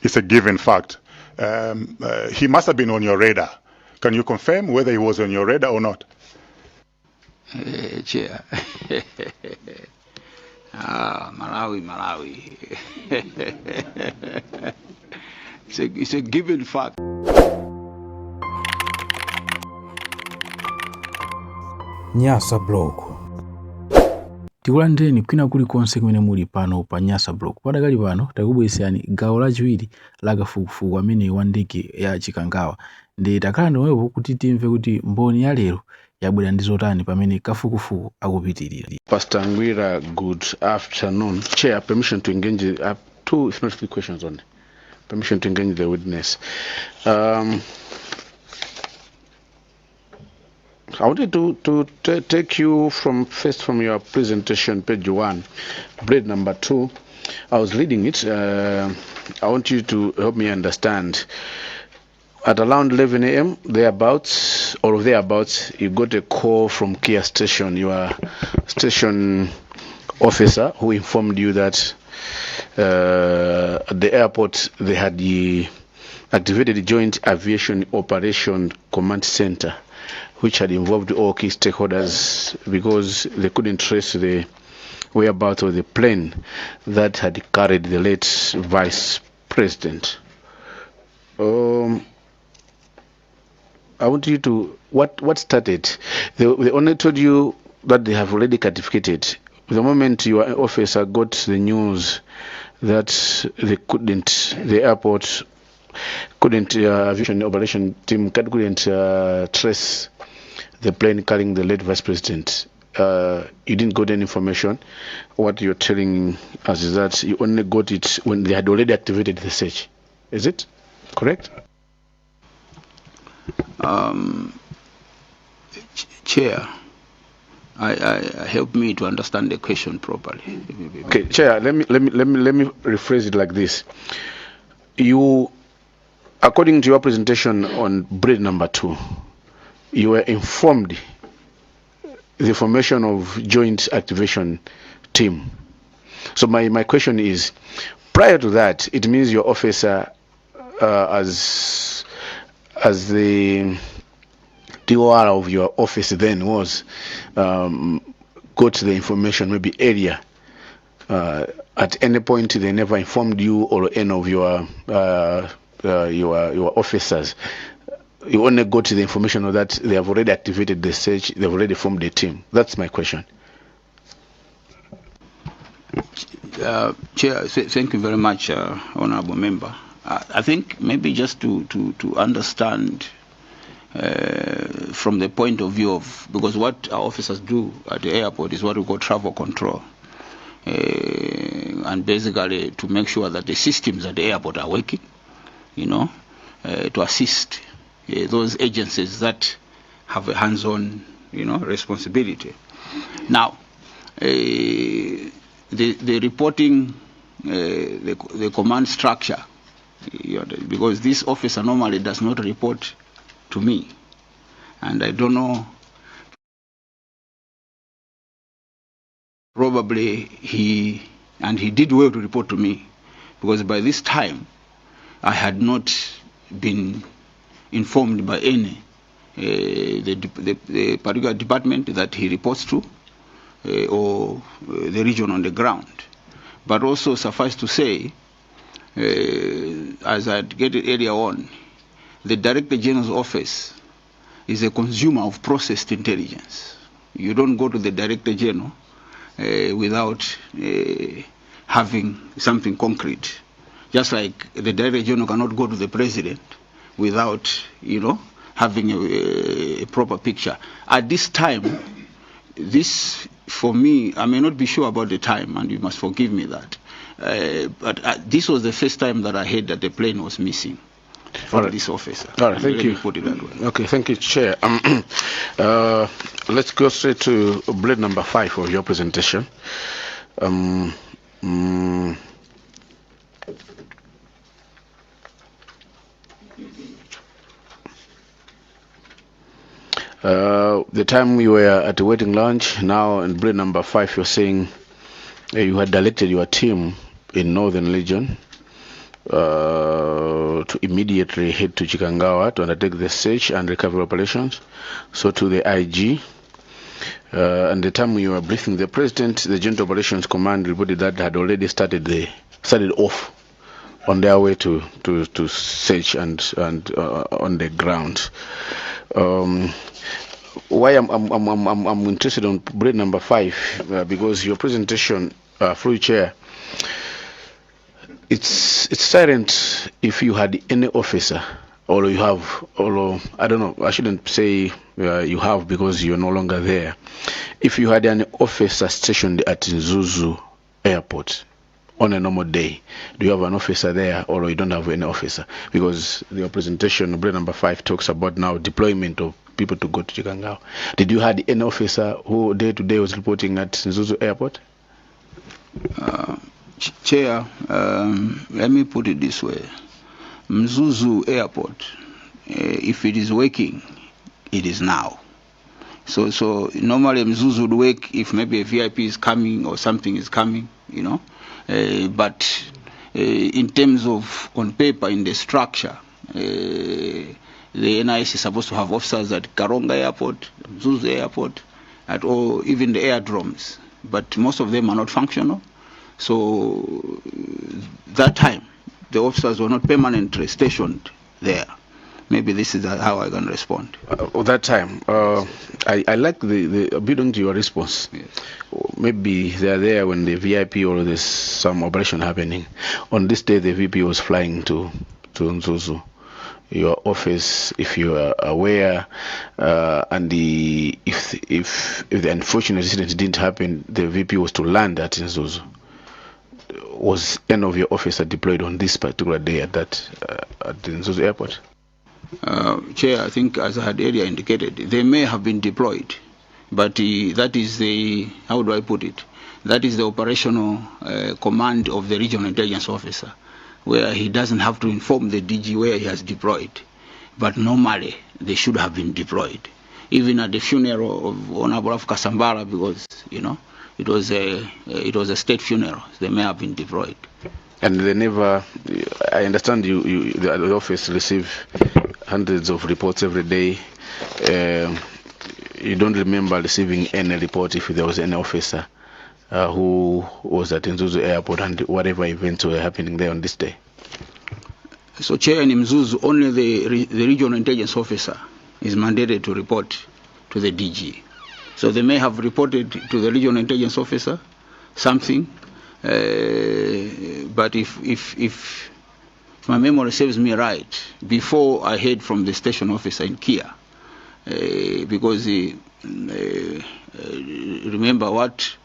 it's a given fact. He must have been on your radar. Can you confirm whether he was on your radar or not? Chair. Malawi. It's a given fact. Nyasa Block. Tikulandeni kwina kulikonse kumene muli pano pa Nyasa Block. Padakali pano takubweresani gawo lachiwiri la kafukufuku amene wa ndege ya Chikangawa. Ndi takhala ndiwepo kuti timve kuti mboni ya lero yabwera ndi zotani pamene kafukufuku akupitirira. Pastor Ngwira, good afternoon. Chair, permission to engage. I have 2, if not 3 questions only. Permission to engage the witness. I wanted to take you from your presentation, page 1, bread number 2. I was reading it. I want you to help me understand. At around 11 a.m., thereabouts, you got a call from Kia Station, your station officer, who informed you that at the airport they had activated the Joint Aviation Operation Command Center, which had involved all key stakeholders because they couldn't trace the whereabouts of the plane that had carried the late Vice President. I want you to, what started? They only told you that they have already certificated. The moment your officer got the news that the airport couldn't, aviation operation team couldn't trace the plane carrying the late Vice President. You didn't get any information. What you're telling us is that you only got it when they had already activated the search. Is it correct? Chair, I help me to understand the question properly. Okay, Chair, let me rephrase it like this. You, according to your presentation on bread number 2, you were informed the formation of joint activation team. So my question is, prior to that, it means your officer, as the DOR of your office then was, got the information maybe earlier. At any point, they never informed you or any of your officers. You only got the information that they have already activated the search, they've already formed a team. That's my question. Chair, thank you very much, Honorable Member. I think maybe just to understand from the point of view of, because what our officers do at the airport is what we call travel control. And basically to make sure that the systems at the airport are working, to assist those agencies that have a hands-on, responsibility. Now, the reporting, the command structure, because this officer normally does not report to me, and I don't know, probably he did well to report to me, because by this time I had not been informed by any the particular department that he reports to or the region on the ground. But also suffice to say, as I get it earlier on, the Director General's office is a consumer of processed intelligence. You don't go to the Director General without having something concrete. Just like the Director General cannot go to the President without, having a proper picture. At this time, this, for me, I may not be sure about the time, and you must forgive me that. But this was the first time that I heard that the plane was missing from this officer. All right, thank you. Put it that way. Okay, thank you, Chair. Let's go straight to blade number 5 of your presentation. The time you were at the waiting lounge, now in blade number 5, you're saying you had directed your team in Northern Region to immediately head to Chikangawa to undertake the search and recovery operations. So to the IG, and the time we were briefing the president, the Joint Operations Command reported that had already started off on their way to search and on the ground. Why I'm interested on bullet number 5 because your presentation, through chair, it's silent if you had any officer, or you have, or I don't know, I shouldn't say you have because you're no longer there. If you had an officer stationed at Zuzu Airport on a normal day, do you have an officer there, or you don't have any officer? Because your presentation, bullet number 5, talks about now deployment of people to go to Chikangawa. Did you have any officer who day to day was reporting at Zuzu Airport? Chair, let me put it this way. Mzuzu Airport, if it is working, it is now. So normally Mzuzu would work if maybe a VIP is coming or something is coming, you know. But in terms of on paper, in the structure, the NIS is supposed to have officers at Karonga Airport, Mzuzu Airport, or even the airdromes. But most of them are not functional. So that time, the officers were not permanently stationed there. Maybe this is how I can respond. That time, I like the building to your response. Yes. Maybe they are there when the VIP or there's some operation happening. On this day, the VP was flying to Nzuzu. Your office, if you are aware, and if the unfortunate incident didn't happen, the VP was to land at Nzuzu. Was any of your officers deployed on this particular day at the Nzuzu Airport? Chair, I think as I had earlier indicated, they may have been deployed, but that is the, how do I put it? That is the operational command of the regional intelligence officer, where he doesn't have to inform the DG where he has deployed. But normally, they should have been deployed. Even at the funeral of Honorable Kasambara, because, you know, it was a state funeral. They may have been deployed. And they never, I understand the office receive hundreds of reports every day. You don't remember receiving any report if there was any officer who was at Nzuzu Airport and whatever events were happening there on this day? So, Chair, in Mzuzu, only the regional intelligence officer is mandated to report to the DG. So they may have reported to the regional intelligence officer something, but if my memory serves me right, before I heard from the station officer in Kia, because remember what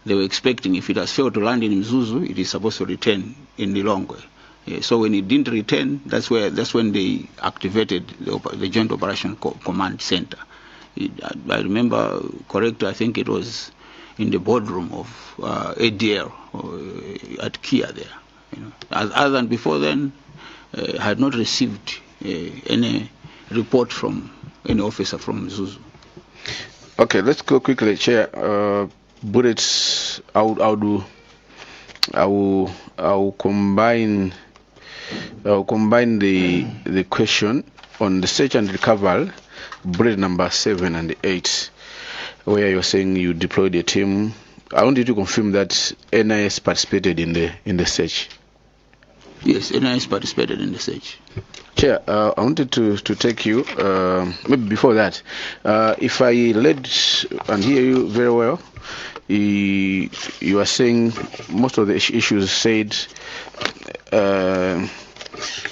they were expecting, if it has failed to land in Mzuzu, it is supposed to return in Lilongwe. So when it didn't return, that's when they activated the Joint Operation Command Center. I remember correctly, I think it was in the boardroom of ADL at Kia there. You know. Other than before then, I had not received any report from any officer from Zuzu. Okay, let's go quickly, Chair. Bullets, I'll combine the question on the search and recovery, bullet number 7 and 8, where you're saying you deployed a team. I want you to confirm that NIS participated in the search. Yes, NIS participated in the search. Chair, I wanted to take you, maybe before that, if I read and hear you very well, you are saying most of the issues said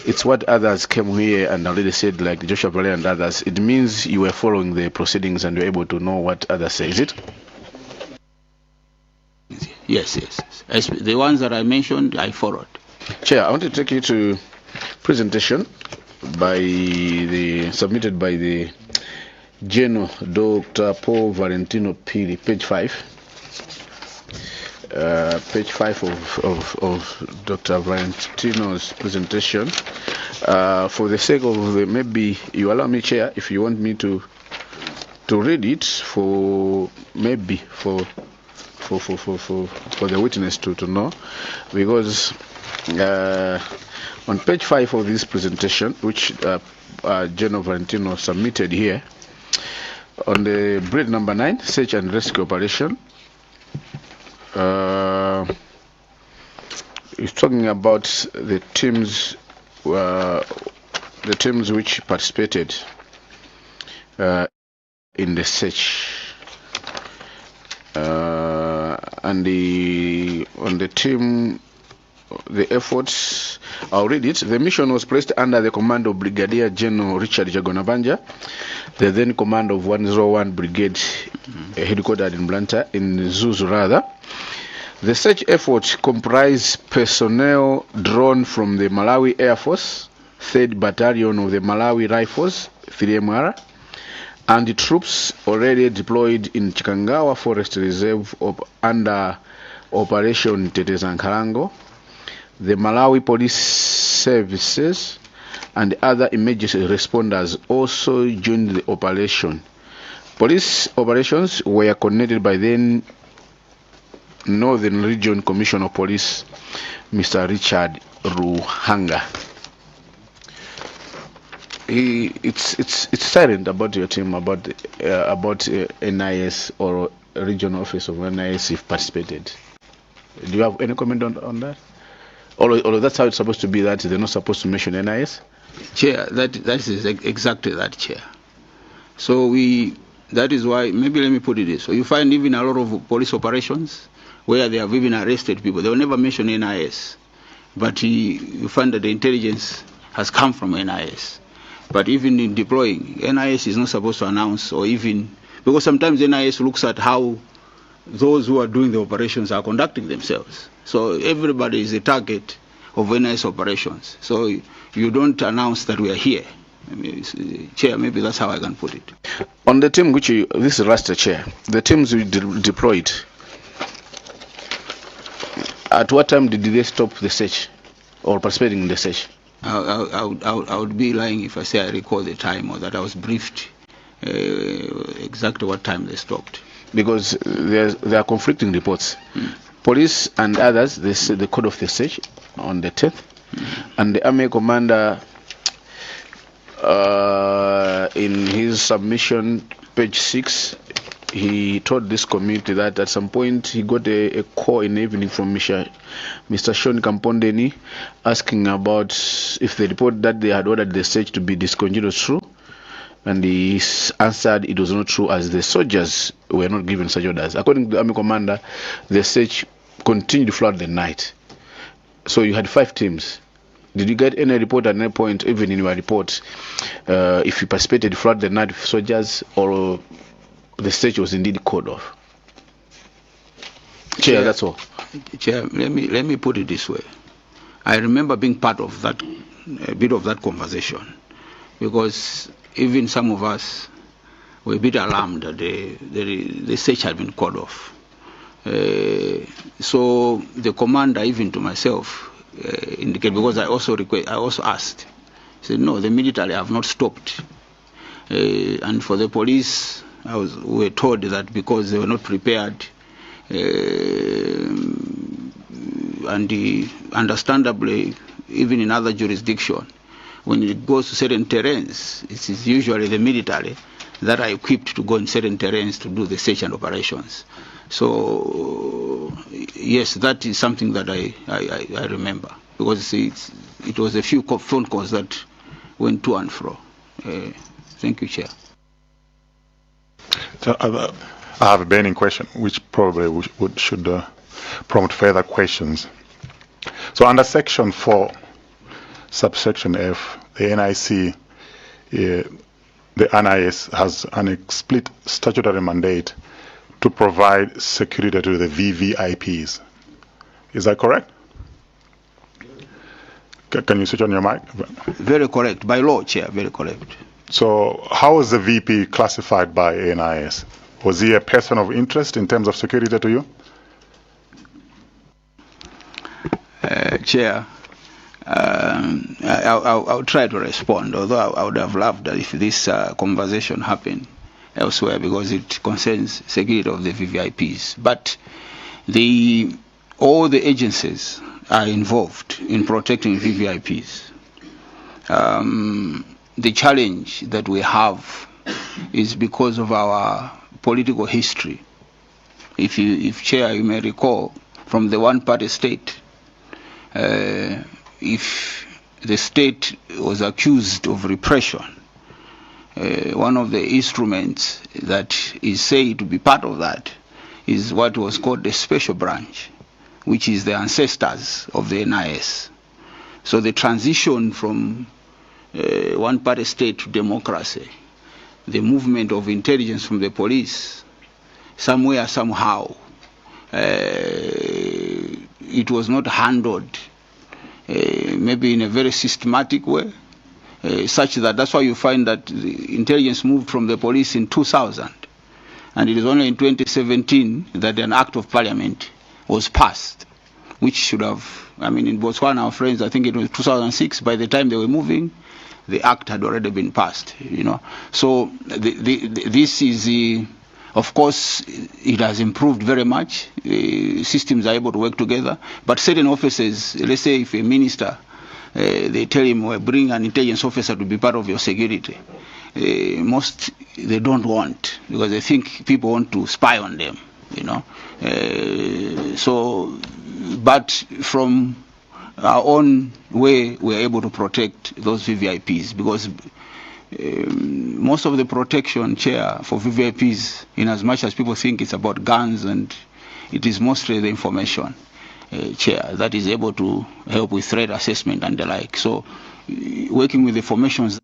it's what others came here and already said, like Joshua Valera and others. It means you were following the proceedings and you're able to know what others say, is it? Yes. The ones that I mentioned, I followed. Chair, I want to take you to presentation submitted by the General Dr. Paul Valentino Pili, page 5. Page 5 of Dr. Valentino's presentation. For the sake of maybe you allow me, Chair, if you want me to read it for the witness to know, because On page 5 of this presentation, which General Valentino submitted here, on the breed number 9, search and rescue operation, it's talking about the teams which participated in the search. And on the team, the efforts, I'll read it. The mission was placed under the command of Brigadier General Richard Jagonabanja, the then command of 101 Brigade, headquartered in Blanta, in Zuzu rather. The search efforts comprise personnel drawn from the Malawi Air Force, 3rd Battalion of the Malawi Rifles, 3MR, and the troops already deployed in Chikangawa Forest Reserve under Operation Tetezankarango, the Malawi Police Services, and other emergency responders also joined the operation. Police operations were coordinated by then Northern Region Commissioner of Police, Mr. Richard Ruhanga. It's silent about your team, about NIS or regional office of NIS if participated. Do you have any comment on that? Although that's how it's supposed to be, that they're not supposed to mention NIS? Chair, that is exactly that, Chair. So that is why, maybe let me put it this way. You find even a lot of police operations where they have even arrested people. They will never mention NIS. But you find that the intelligence has come from NIS. But even in deploying, NIS is not supposed to announce or even, because sometimes NIS looks at how those who are doing the operations are conducting themselves. So everybody is a target of NIS operations. So you don't announce that we are here. Chair, maybe that's how I can put it. On the team which this is last Chair, the teams we deployed, at what time did they stop the search or participating in the search? I would be lying if I say I recall the time or that I was briefed exactly what time they stopped. Because there are conflicting reports. Police and others, they say the code of the search on the 10th, and the army commander in his submission, page 6, he told this community that at some point he got a call in the evening from Mr. Sean Kampondeni asking about if the report that they had ordered the search to be discontinued was true. And he answered it was not true, as the soldiers were not given such orders. According to the army commander, the search continued throughout the night. So you had 5 teams. Did you get any report at any point, even in your report, if you participated throughout the night with soldiers, or the search was indeed called off? Chair, that's all. Chair, let me put it this way. I remember being part of that, a bit of that conversation, because even some of us were a bit alarmed that the search had been called off. So the commander, even to myself, indicated, because I also asked, he said, no, the military have not stopped. And for the police, we were told that because they were not prepared, and understandably, even in other jurisdictions, when it goes to certain terrains, it is usually the military that are equipped to go in certain terrains to do the search and operations. So, yes, that is something that I remember, because it was a few phone calls that went to and fro. Thank you, Chair. So, I have a burning question, which probably should prompt further questions. So under Section 4, subsection F, the NIC, the NIS has an explicit statutory mandate to provide security to the VVIPs. Is that correct? Can you switch on your mic? Very correct. By law, Chair, very correct. So how was the VP classified by NIS? Was he a person of interest in terms of security to you? Chair, I'll try to respond, although I would have loved if this conversation happened elsewhere, because it concerns security of the VVIPs. But all the agencies are involved in protecting VVIPs. The challenge that we have is because of our political history. If Chair, you may recall, from the one-party state, if the state was accused of repression, one of the instruments that is said to be part of that is what was called the special branch, which is the ancestors of the NIS. So the transition from one-party state to democracy, the movement of intelligence from the police, somewhere, somehow, it was not handled maybe in a very systematic way, such that that's why you find that the intelligence moved from the police in 2000. And it is only in 2017 that an act of parliament was passed, which should have, I mean, in Botswana, our friends, I think it was 2006, by the time they were moving, the act had already been passed, you know. So this is, of course, it has improved very much. Systems are able to work together. But certain officers, let's say if a minister, they tell him, well, bring an intelligence officer to be part of your security. Most, they don't want, because they think people want to spy on them, you know. But from our own way, we are able to protect those VVIPs, because most of the protection, Chair, for VVIPs, in as much as people think it's about guns, and it is mostly the information, Chair, that is able to help with threat assessment and the like. So working with the formations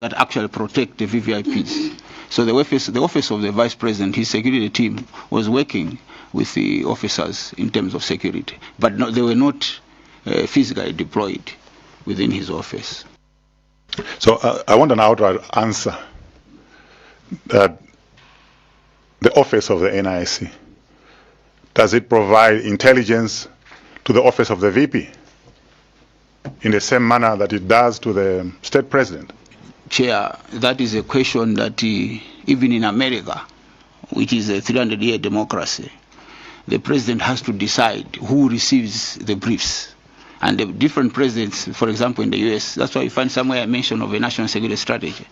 that actually protect the VVIPs. So the office of the Vice President, his security team, was working with the officers in terms of security, but they were not physically deployed within his office. So I want an outright answer. The office of the NIC, does it provide intelligence to the office of the VP in the same manner that it does to the state president? Chair, that is a question that even in America, which is a 300-year democracy, the president has to decide who receives the briefs. And the different presidents, for example, in the US, that's why you find somewhere a mention of a national security strategy.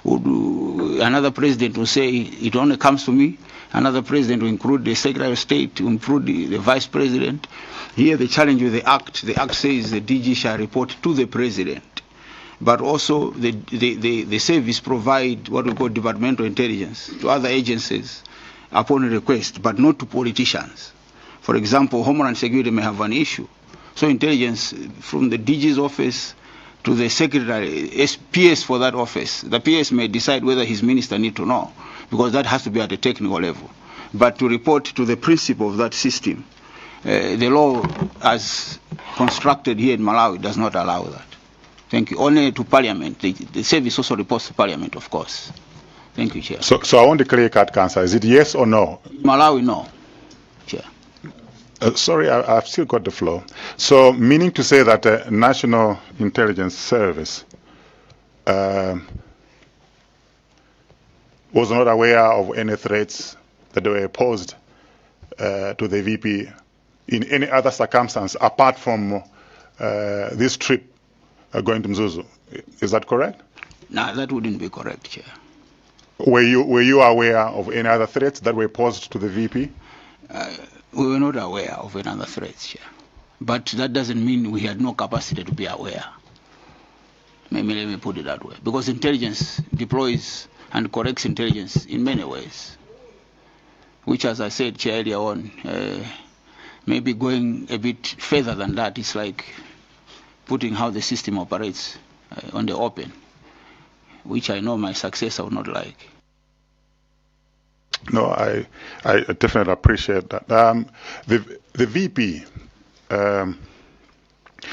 Another president will say, it only comes to me. Another president will include the Secretary of State, will include the Vice President. Here, the challenge with the Act says the DG shall report to the President. But also, the service provide what we call departmental intelligence to other agencies upon request, but not to politicians. For example, Homeland Security may have an issue. So intelligence from the DG's office to the secretary, PS for that office, the PS may decide whether his minister need to know, because that has to be at a technical level. But to report to the principle of that system, the law as constructed here in Malawi does not allow that. Thank you. Only to Parliament. The service also reports to Parliament, of course. Thank you, Chair. So I want the clear-cut answer. Is it yes or no? Malawi, no, Chair. Sorry, I've still got the floor. So, meaning to say that the National Intelligence Service was not aware of any threats that were posed to the VP in any other circumstance apart from this trip going to Mzuzu. Is that correct? No, that wouldn't be correct, Chair. Were you aware of any other threats that were posed to the VP? We were not aware of any other threats, Chair. But that doesn't mean we had no capacity to be aware. Maybe let me put it that way. Because intelligence deploys and corrects intelligence in many ways, which, as I said, Chair, earlier on, maybe going a bit further than that is like putting how the system operates on the open, which I know my successor would not like. No, I definitely appreciate that. The VP,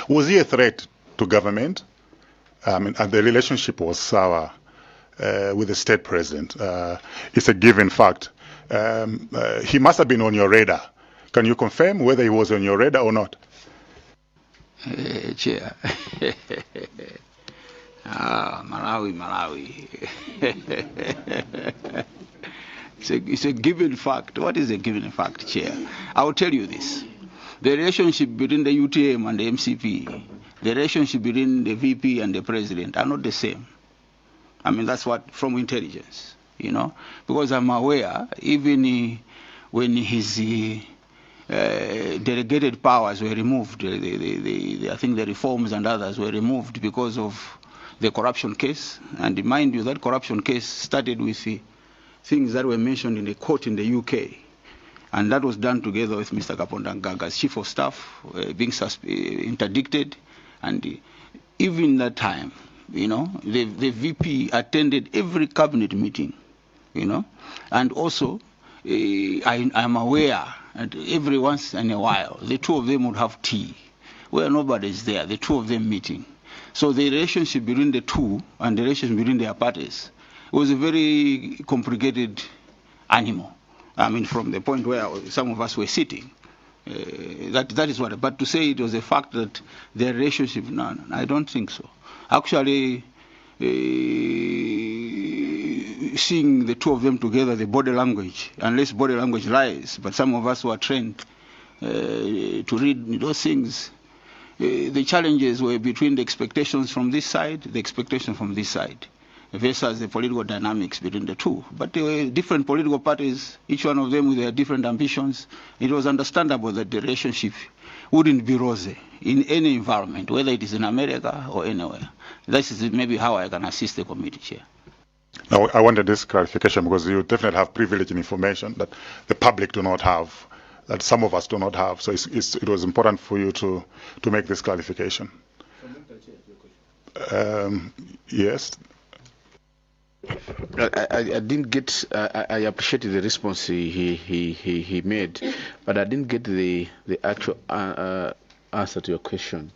was he a threat to government? And the relationship was sour with the state president. It's a given fact. He must have been on your radar. Can you confirm whether he was on your radar or not? Chair. Malawi. It's a given fact. What is a given fact, Chair? I will tell you this. The relationship between the UTM and the MCP, the relationship between the VP and the President are not the same. I mean, that's what, from intelligence, you know, because I'm aware, even when his delegated powers were removed, I think the reforms and others were removed because of the corruption case. And mind you, that corruption case started with the things that were mentioned in the court in the UK. And that was done together with Mr. Kapondangaga's chief of staff being interdicted. And even that time, you know, the VP attended every cabinet meeting, you know, and also I'm aware that every once in a while the two of them would have tea where nobody's there, the two of them meeting. So the relationship between the two and the relationship between their parties was a very complicated animal. I mean, from the point where some of us were sitting. That is what. But to say it was a fact that their relationship, no, I don't think so. Actually, seeing the two of them together, the body language, unless body language lies, but some of us who are trained to read those things, the challenges were between the expectations from this side, the expectations from this side, versus the political dynamics between the two. But there were different political parties, each one of them with their different ambitions. It was understandable that the relationship wouldn't be rosy in any environment, whether it is in America or anywhere. This is maybe how I can assist the committee, Chair. Now, I wanted this clarification because you definitely have privileged information that the public do not have, that some of us do not have. So it was important for you to make this clarification. Yes. I didn't get. I appreciated the response he made, but I didn't get the actual answer to your question.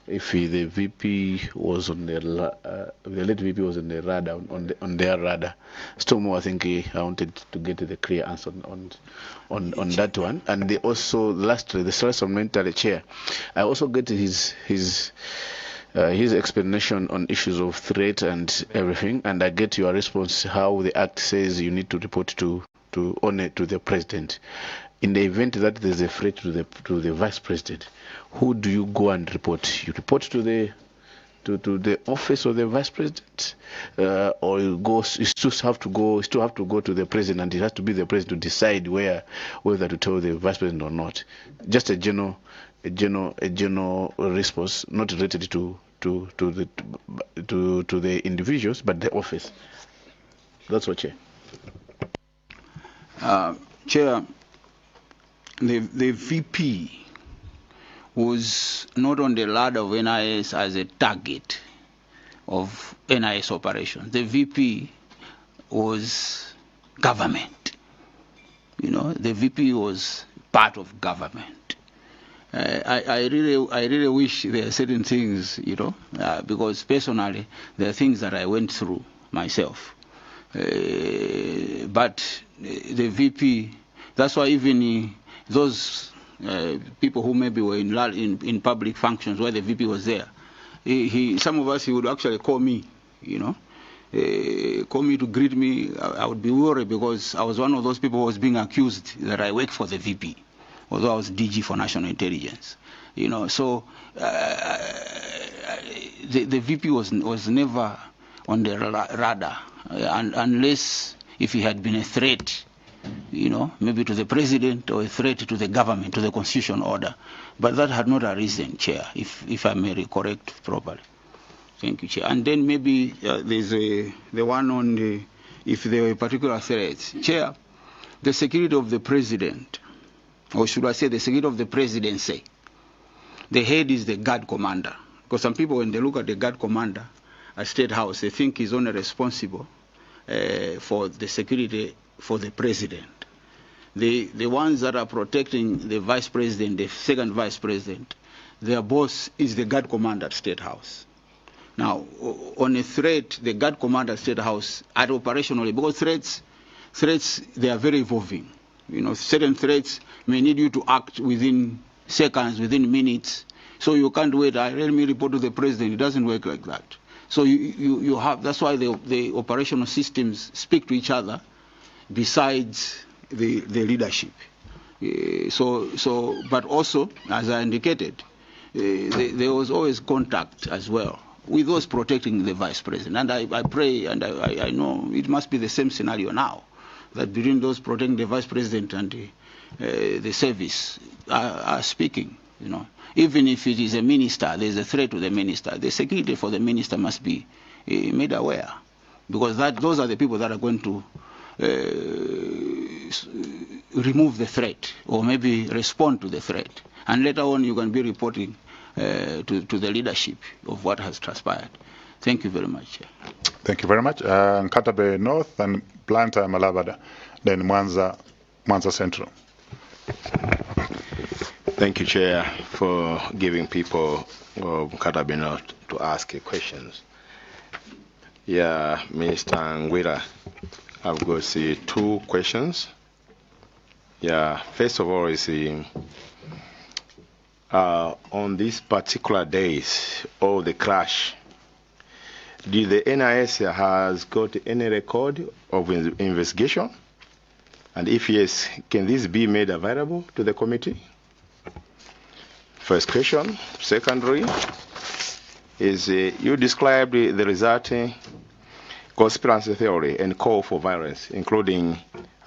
If the VP was on the late VP was on the radar, on their radar, still more. I think I wanted to get the clear answer on that one. And also lastly, the supplementary chair, I also get his explanation on issues of threat and everything, and I get your response how the act says you need to report to the president. In the event that there's a threat to the vice president, who do you go and report? You report to the office of the vice president, or you still have to go to the president, and it has to be the president to decide whether to tell the vice president or not. Just a general response, not related to the individuals, but the office. That's what, Chair. Chair, the VP was not on the ladder of NIS as a target of NIS operations. The VP was government. You know, the VP was part of government. I really wish there are certain things, you know, because personally there are things that I went through myself. But the VP, that's why even those people who maybe were in public functions where the VP was there, some of us, he would actually call me, you know, call me to greet me. I would be worried because I was one of those people who was being accused that I work for the VP, although I was DG for National Intelligence, you know. So the VP was never on the radar, unless if he had been a threat, you know, maybe to the president or a threat to the government, to the constitutional order. But that had not arisen, Chair, if I may correct properly. Thank you, Chair. And then maybe there's the one on if there were particular threats. Chair, the security of the president, or should I say the security of the presidency, the head is the guard commander. Because some people, when they look at the guard commander at State House, they think he's only responsible for the security for the president. The ones that are protecting the vice president, the second vice president, their boss is the guard commander at State House. Now, on a threat, the guard commander at State House, at operationally, because threats, they are very evolving. You know, certain threats may need you to act within seconds, within minutes. So you can't wait, let me report to the president. It doesn't work like that. So you have, that's why the operational systems speak to each other. besides the leadership. But also, as I indicated, there was always contact as well with those protecting the vice president. And I pray, and I know it must be the same scenario now, that between those protecting the vice president and the service are speaking. You know, even if it is a minister, there is a threat to the minister. The security for the minister must be made aware, because those are the people that are going to remove the threat, or maybe respond to the threat. And later on, you can be reporting to the leadership of what has transpired. Thank you very much. Thank you very much. Nkatabe North and Blantyre Malabada, then Mwanza Central. Thank you, Chair, for giving people of Nkatabe North to ask questions. Yeah, Minister Ngwira, I've got 2 questions. Yeah, first of all, is on these particular days of the crash, did the NIS has got any record of investigation? And if yes, can this be made available to the committee? First question. Secondary is you described the resulting conspiracy theory and call for violence, including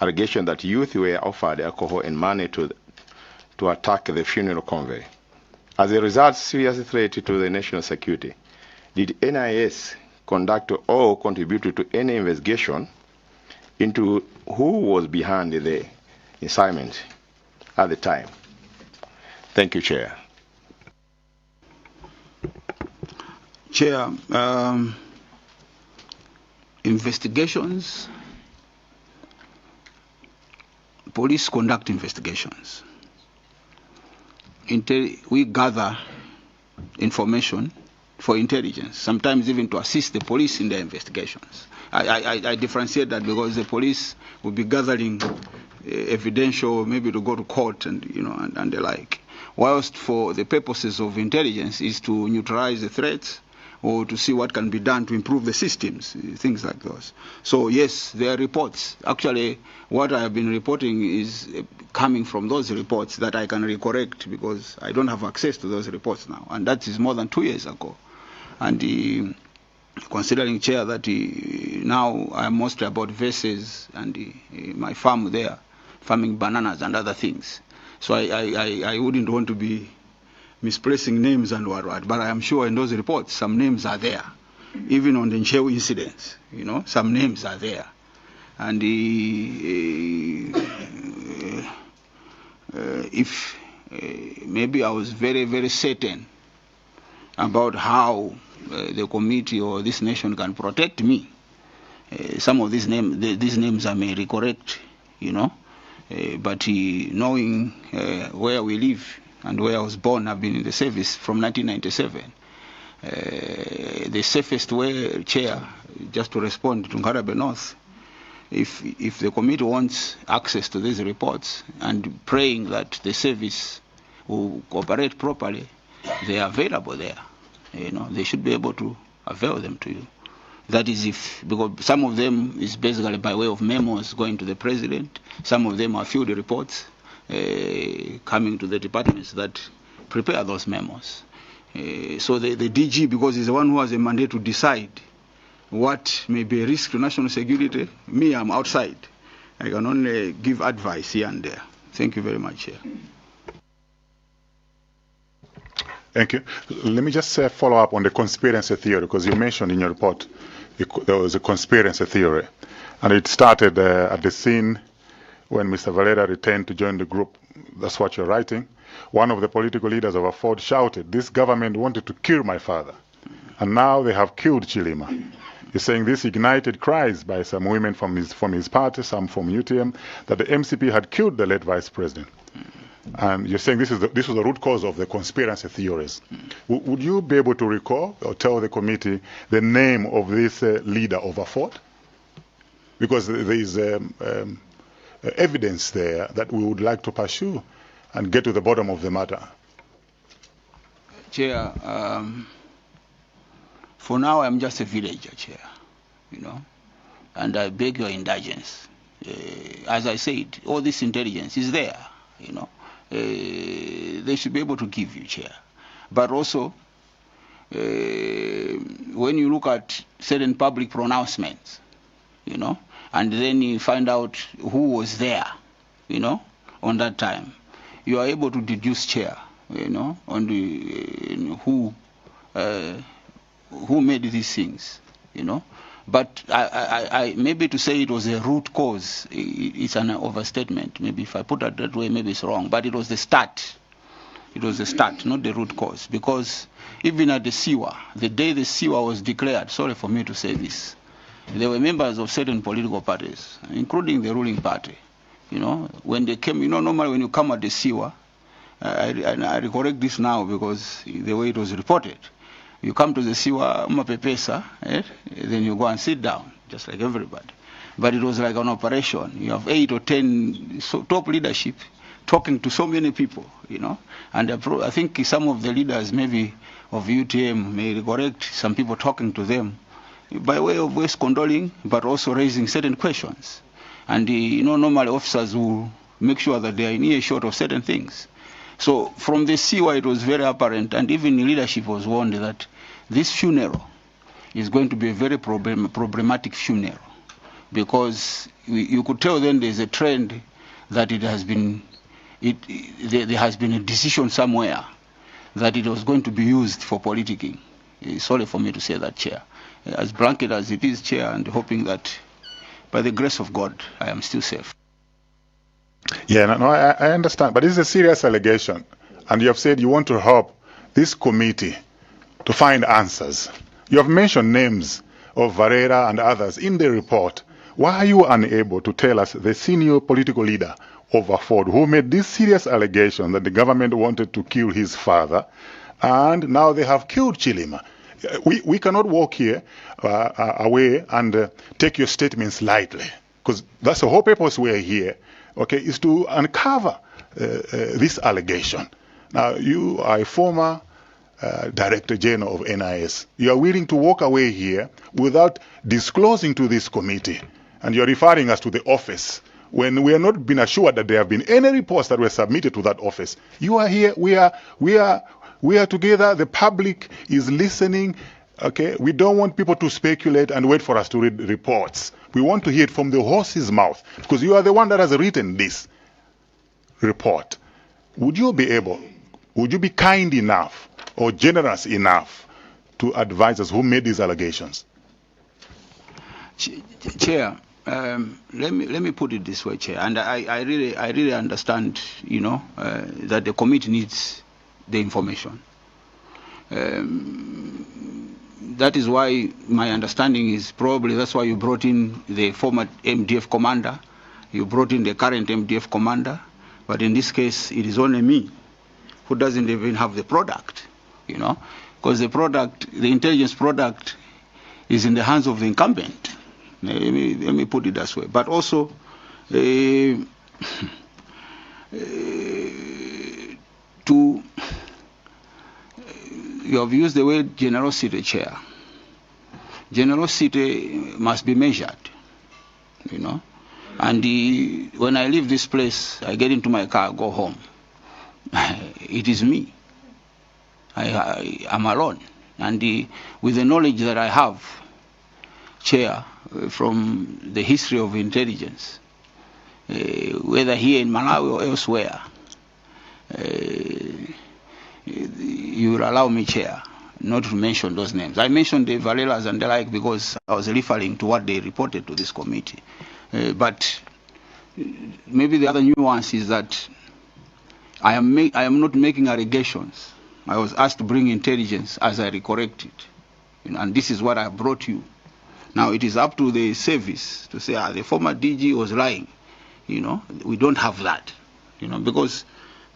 allegation that youth were offered alcohol and money to attack the funeral convoy. As a result, serious threat to the national security. Did NIS conduct or contribute to any investigation into who was behind the incitement at the time? Thank you, Chair. Chair, investigations, police conduct investigations. We gather information for intelligence, sometimes even to assist the police in their investigations. I differentiate that because the police will be gathering evidential, maybe to go to court and and the like, whilst for the purposes of intelligence is to neutralize the threats or to see what can be done to improve the systems, things like those. So yes, there are reports. Actually, what I have been reporting is coming from those reports that I can recorrect, because I don't have access to those reports now, and that is more than 2 years ago. And considering, Chair, that now I'm mostly about vessels and my farm there, farming bananas and other things. So I wouldn't want to be misplacing names and what, but I am sure in those reports some names are there. Even on the Nchew incidents, some names are there. And if maybe I was very, very certain about how the committee or this nation can protect me, some of these names I may recorrect, but knowing where we live and where I was born, I've been in the service from 1997. The safest way, Chair, just to respond to Nkatabe North, if the committee wants access to these reports and praying that the service will cooperate properly, they are available there. They should be able to avail them to you. That is because some of them is basically by way of memos going to the president. Some of them are field reports coming to the departments that prepare those memos. So the DG, because he's the one who has a mandate to decide what may be a risk to national security, me, I'm outside. I can only give advice here and there. Thank you very much, Chair. Thank you. Let me just follow up on the conspiracy theory, because you mentioned in your report there was a conspiracy theory, and it started at the scene when Mr. Valera returned to join the group. That's what you're writing. One of the political leaders of Afford shouted, "This government wanted to kill my father, and now they have killed Chilima." He's saying this ignited cries by some women from his party, some from UTM, that the MCP had killed the late vice president. And you're saying this was the root cause of the conspiracy theories. Would you be able to recall or tell the committee the name of this leader of Afford? Because there is evidence there that we would like to pursue and get to the bottom of the matter. Chair, for now I'm just a villager, Chair, and I beg your indulgence. as I said, all this intelligence is there, you know. They should be able to give you, Chair. But also, when you look at certain public pronouncements, you know, and then you find out who was there, you know, on that time, you are able to deduce, Chair, you know, on the who made these things, you know. But I maybe to say it was a root cause, it's an overstatement. Maybe if I put it that way, maybe it's wrong. But it was the start. It was the start, not the root cause. Because even at the SIWA, the day the SIWA was declared, sorry for me to say this, there were members of certain political parties, including the ruling party. You know, when they came, you know, normally when you come at the SIWA, I correct this now because the way it was reported. You come to the SIWA, then you go and sit down, just like everybody. But it was like an operation. You have 8 or 10 top leadership talking to so many people, you know. And I think some of the leaders, maybe of UTM, may correct some people talking to them by way of voice condoling, but also raising certain questions. And you know, normally officers will make sure that they are in earshot of certain things. So from the SIWA, it was very apparent, and even the leadership was warned that this funeral is going to be a very problematic funeral, because you could tell then there's a trend that there has been a decision somewhere that it was going to be used for politicking. Sorry for me to say that, Chair. As blanket as it is, Chair, and hoping that by the grace of God, I am still safe. Yeah, no, I understand, but this is a serious allegation, and you have said you want to help this committee to find answers. You have mentioned names of Varela and others in the report. Why are you unable to tell us the senior political leader of Ford who made this serious allegation that the government wanted to kill his father, and now they have killed Chilima? We cannot walk here away and take your statements lightly, because that's the whole purpose we're here, okay, is to uncover this allegation. Now, you are a former Director General of NIS. You are willing to walk away here without disclosing to this committee, and you're referring us to the office when we have not been assured that there have been any reports that were submitted to that office. You are here, we are together, the public is listening, okay? We don't want people to speculate and wait for us to read reports. We want to hear it from the horse's mouth, because you are the one that has written this report. Would you be kind enough or generous enough to advise us who made these allegations? Chair, let me put it this way, Chair, and I really understand, you know, that the committee needs the information. That is why my understanding is probably that's why you brought in the former MDF commander, you brought in the current MDF commander, but in this case it is only me who doesn't even have the product, you know, because the intelligence product is in the hands of the incumbent. Let me put it that way. But also, you have used the word generosity, Chair. Generosity must be measured, you know. And when I leave this place, I get into my car, go home. It is me. I am alone. And with the knowledge that I have, Chair, from the history of intelligence, whether here in Malawi or elsewhere, you will allow me, Chair, not to mention those names. I mentioned the Varelas and the like because I was referring to what they reported to this committee. But maybe the other nuance is that I am not making allegations. I was asked to bring intelligence as I recorrect it, you know, and this is what I brought you. Now it is up to the service to say, the former DG was lying. You know, we don't have that, you know, because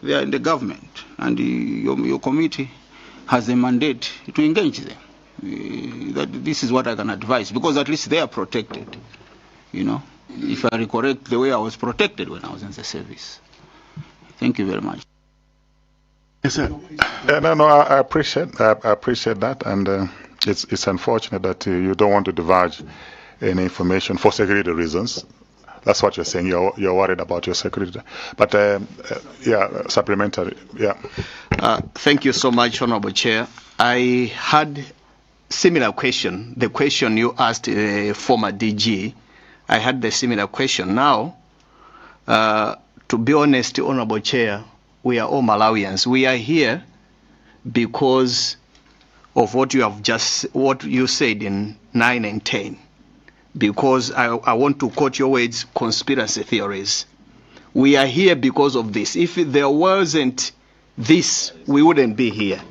they are in the government, and your committee has a mandate to engage them. That this is what I can advise, because at least they are protected, you know, if I recorrect the way I was protected when I was in the service. Thank you very much. Yes, sir. No, I appreciate that, and it's unfortunate that you don't want to divulge any information for security reasons. That's what you're saying. You're worried about your security. But yeah, supplementary. Yeah. Thank you so much, Honorable Chair. I had similar question. The question you asked former DG, I had the similar question. Now, to be honest, Honorable Chair, we are all Malawians. We are here because of what you said in 9 and 10. Because I want to quote your words, conspiracy theories. We are here because of this. If there wasn't this, we wouldn't be here.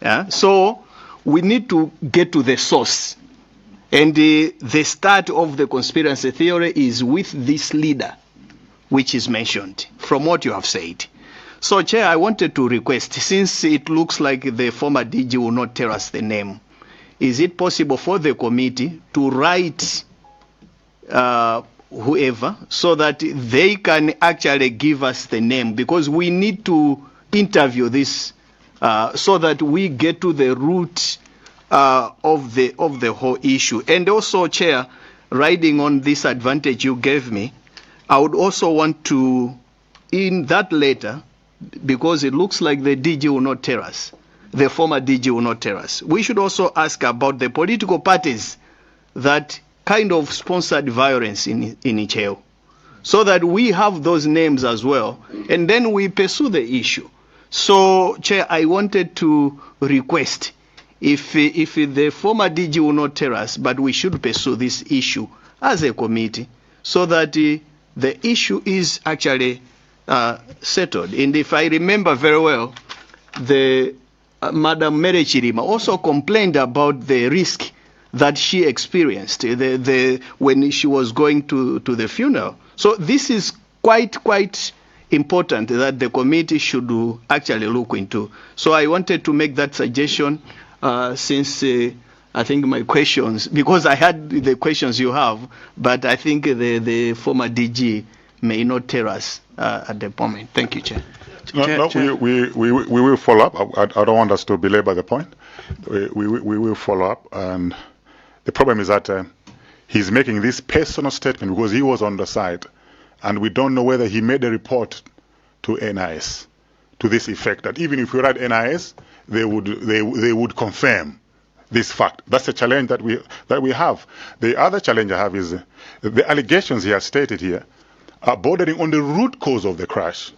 Yeah? So we need to get to the source. And the start of the conspiracy theory is with this leader, which is mentioned, from what you have said. So, Chair, I wanted to request, since it looks like the former DG will not tell us the name, is it possible for the committee to write whoever so that they can actually give us the name? Because we need to interview this so that we get to the root of the whole issue. And also, Chair, riding on this advantage you gave me, I would also want to, in that letter, because it looks like the DG will not tell us, the former DG will not tell us, we should also ask about the political parties that kind of sponsored violence in Iweyo, so that we have those names as well, and then we pursue the issue. So, Chair, I wanted to request, if the former DG will not tell us, but we should pursue this issue as a committee, so that the issue is actually settled. And if I remember very well, the Madam Mary Chirima also complained about the risk that she experienced when she was going to the funeral. So this is quite important that the committee should actually look into. So I wanted to make that suggestion since I think my questions, because I had the questions you have, but I think the former DG may not tell us at the moment. Thank you, Chair. No, we will follow up. I don't want us to belabor the point. We will follow up. And the problem is that he's making this personal statement because he was on the site, and we don't know whether he made a report to NIS to this effect that even if we write NIS, they would confirm this fact. That's the challenge that we have. The other challenge I have is the allegations he has stated here are bordering on the root cause of the crash.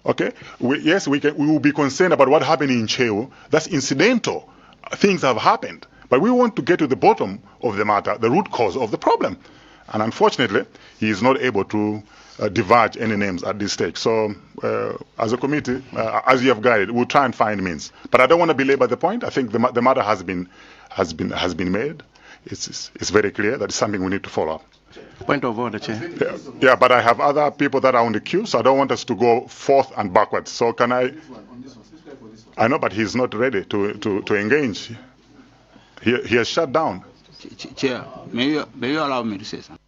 Okay? Yes, we will be concerned about what happened in Iweyo. That's incidental. Things have happened. But we want to get to the bottom of the matter, the root cause of the problem. And unfortunately, he is not able to divulge any names at this stage. So, as a committee, as you have guided, we'll try and find means. But I don't want to belabor the point. I think the matter has been made. It's very clear that it's something we need to follow up. Point of order, Chair. Yeah, but I have other people that are on the queue, so I don't want us to go forth and backwards. So can I? I know, but he's not ready to engage. He has shut down. Chair, may you allow me to say something?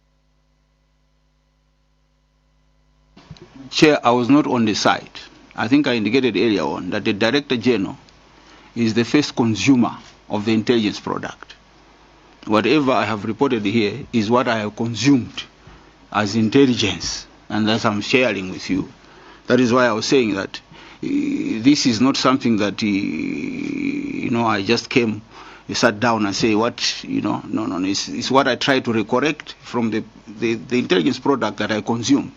Chair, I was not on the site. I think I indicated earlier on that the Director General is the first consumer of the intelligence product. Whatever I have reported here is what I have consumed as intelligence, and that I'm sharing with you. That is why I was saying that this is not something that I just came, sat down and say what no. It's what I try to recorrect from the intelligence product that I consumed.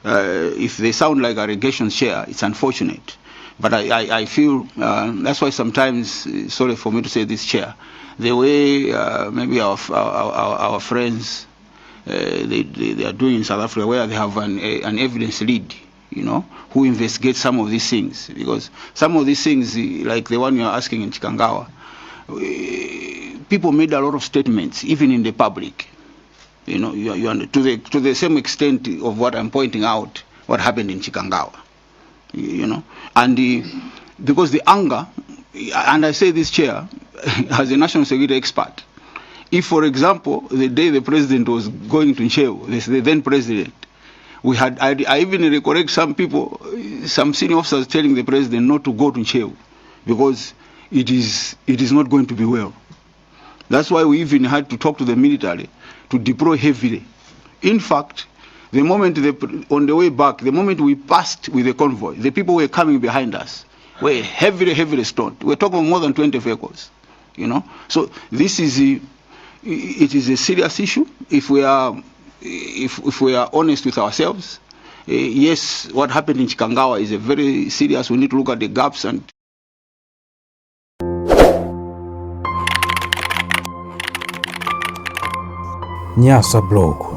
If they sound like allegations, Chair, it's unfortunate. But I feel that's why sometimes, sorry for me to say this, Chair, the way maybe our friends they are doing in South Africa, where they have an evidence lead, who investigates some of these things, because some of these things, like the one you are asking in Chikangawa, people made a lot of statements, even in the public. To the same extent of what I'm pointing out, what happened in Chikangawa, and because the anger, and I say this, Chair, as a national security expert, if, for example, the day the president was going to Iweyo, the then president, I even recollect some people, some senior officers telling the president not to go to Iweyo because it is not going to be well. That's why we even had to talk to the military to deploy heavily In fact, the moment on the way back, the moment we passed with the convoy, the people were coming behind us were heavily stoned. We're talking of more than 20 vehicles, you know. So this is it is a serious issue. If we are honest with ourselves, yes, what happened in Chikangawa is a very serious. We need to look at the gaps and. Nyasa Blog.